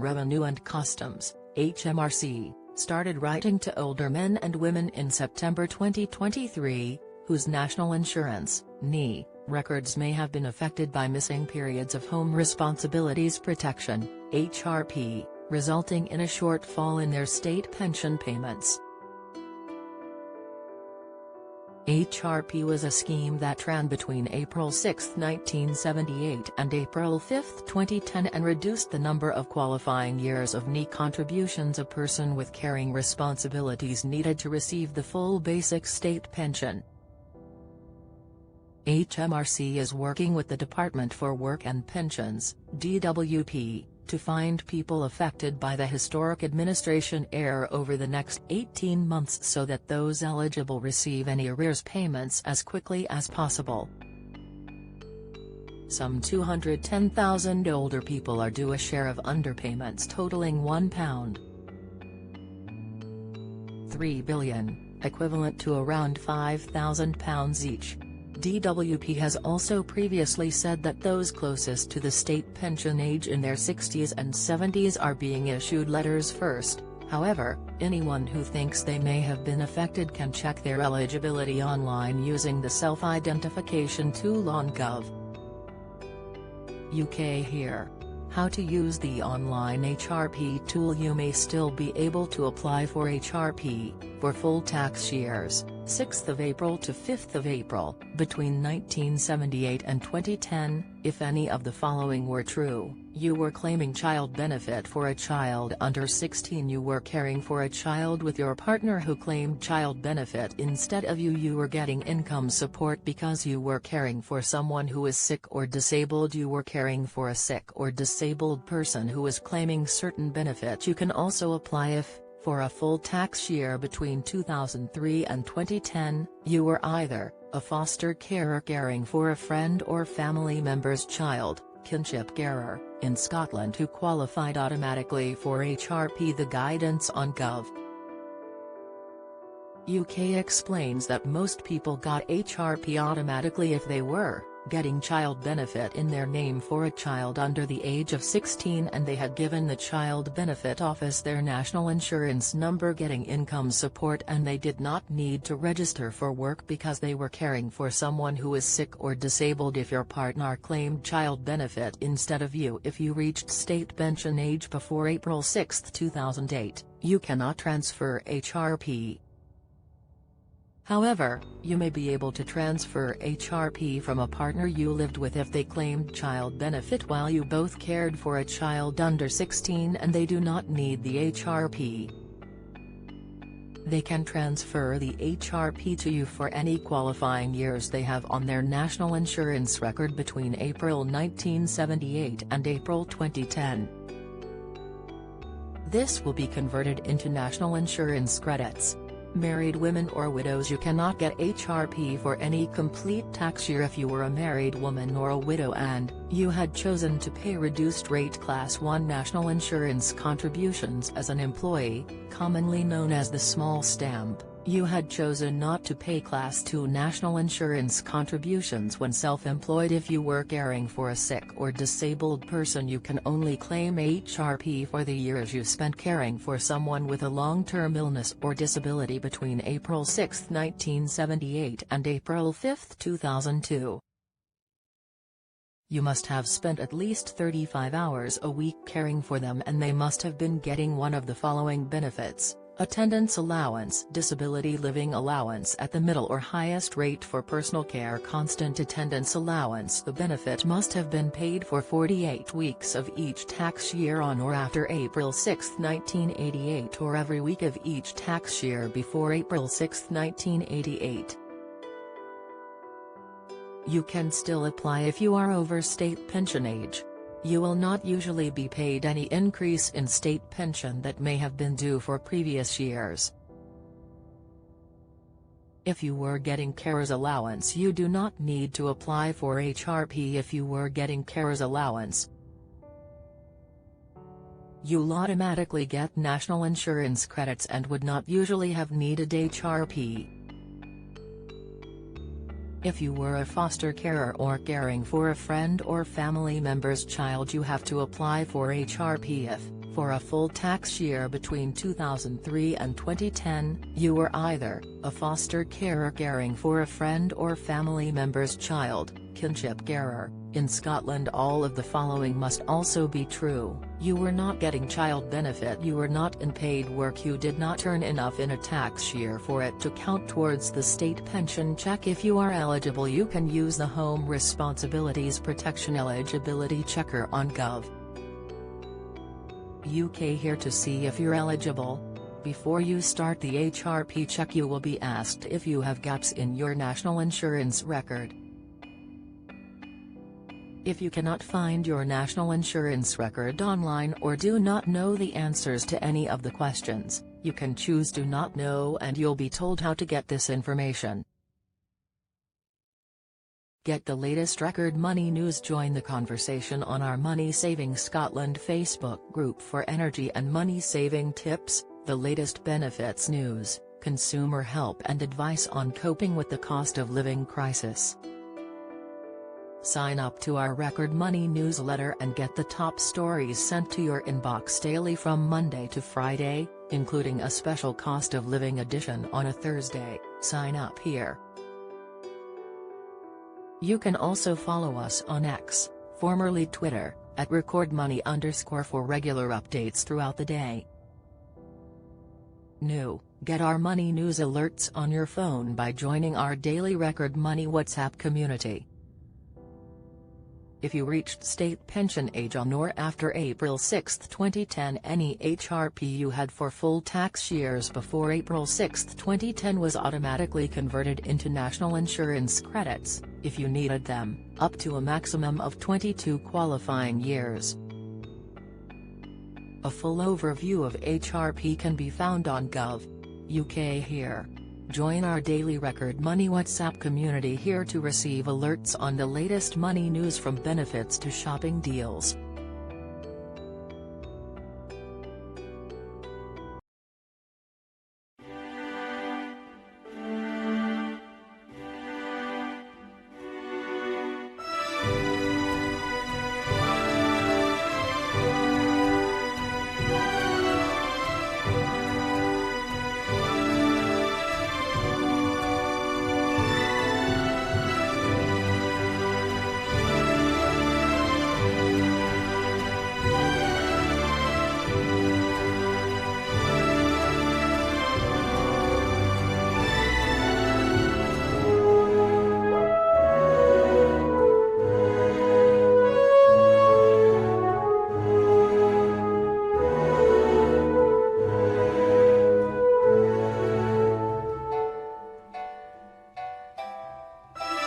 from Revenue and Customs, HMRC, started writing to older men and women in September 2023, whose national insurance (NI) records may have been affected by missing periods of Home Responsibilities Protection (HRP), resulting in a shortfall in their state pension payments. HRP was a scheme that ran between April 6, 1978 and April 5, 2010 and reduced the number of qualifying years of NI contributions a person with caring responsibilities needed to receive the full basic state pension. HMRC is working with the Department for Work and Pensions, DWP, to find people affected by the historic administration error over the next 18 months so that those eligible receive any arrears payments as quickly as possible. Some 210,000 older people are due a share of underpayments totaling £1.3 billion, equivalent to around £5,000 each. DWP has also previously said that those closest to the state pension age in their 60s and 70s are being issued letters first. However, anyone who thinks they may have been affected can check their eligibility online using the self-identification tool on Gov. UK here. How to use the online HRP tool. You may still be able to apply for HRP, for full tax years, 6th of April to 5th of April, between 1978 and 2010, if any of the following were true: you were claiming child benefit for a child under 16, you were caring for a child with your partner who claimed child benefit instead of you, you were getting income support because you were caring for someone who is sick or disabled, you were caring for a sick or disabled person who is claiming certain benefit. You can also apply if, for a full tax year between 2003 and 2010, you were either a foster carer caring for a friend or family member's child, kinship carer, in Scotland who qualified automatically for HRP. The guidance on Gov. UK explains that most people got HRP automatically if they were getting child benefit in their name for a child under the age of 16 and they had given the Child Benefit Office their national insurance number, getting income support, and they did not need to register for work because they were caring for someone who is sick or disabled. If your partner claimed child benefit instead of you, if you reached state pension age before April 6, 2008, you cannot transfer HRP. However, you may be able to transfer HRP from a partner you lived with if they claimed child benefit while you both cared for a child under 16 and they do not need the HRP. They can transfer the HRP to you for any qualifying years they have on their national insurance record between April 1978 and April 2010. This will be converted into national insurance credits. Married women or widows, you cannot get HRP for any complete tax year if you were a married woman or a widow and you had chosen to pay reduced rate Class 1 national insurance contributions as an employee, commonly known as the small stamp. You had chosen not to pay Class 2 national insurance contributions when self-employed. If you were caring for a sick or disabled person, you can only claim HRP for the years you spent caring for someone with a long-term illness or disability between April 6, 1978 and April 5, 2002. You must have spent at least 35 hours a week caring for them and they must have been getting one of the following benefits: attendance allowance, disability living allowance at the middle or highest rate for personal care, constant attendance allowance. The benefit must have been paid for 48 weeks of each tax year on or after April 6, 1988 or every week of each tax year before April 6, 1988. You can still apply if you are over state pension age. You will not usually be paid any increase in state pension that may have been due for previous years. If you were getting carers allowance, you do not need to apply for HRP. If you were getting carers allowance, you'll automatically get national insurance credits and would not usually have needed HRP. If you were a foster carer or caring for a friend or family member's child, you have to apply for HRP if, for a full tax year between 2003 and 2010, you were either a foster carer caring for a friend or family member's child, kinship carer. In Scotland, all of the following must also be true: you were not getting child benefit, you were not in paid work, you did not earn enough in a tax year for it to count towards the state pension check. If you are eligible, you can use the Home Responsibilities Protection Eligibility Checker on Gov. UK. Here to see if you're eligible. Before you start the HRP check, you will be asked if you have gaps in your national insurance record. If you cannot find your national insurance record online or do not know the answers to any of the questions, you can choose "Do Not Know" and you'll be told how to get this information. Get the latest record money news. Join the conversation on our Money Saving Scotland Facebook group for energy and money saving tips, the latest benefits news, consumer help and advice on coping with the cost of living crisis. Sign up to our Record Money newsletter and get the top stories sent to your inbox daily from Monday to Friday, including a special cost of living edition on a Thursday. Sign up here. You can also follow us on X, formerly Twitter, at @RecordMoney_ for regular updates throughout the day. New: get our money news alerts on your phone by joining our daily Record Money WhatsApp community. If you reached state pension age on or after April 6, 2010, any HRP you had for full tax years before April 6, 2010 was automatically converted into national insurance credits, if you needed them, up to a maximum of 22 qualifying years. A full overview of HRP can be found on Gov. UK. Here. Join our daily Record Money WhatsApp community here to receive alerts on the latest money news, from benefits to shopping deals.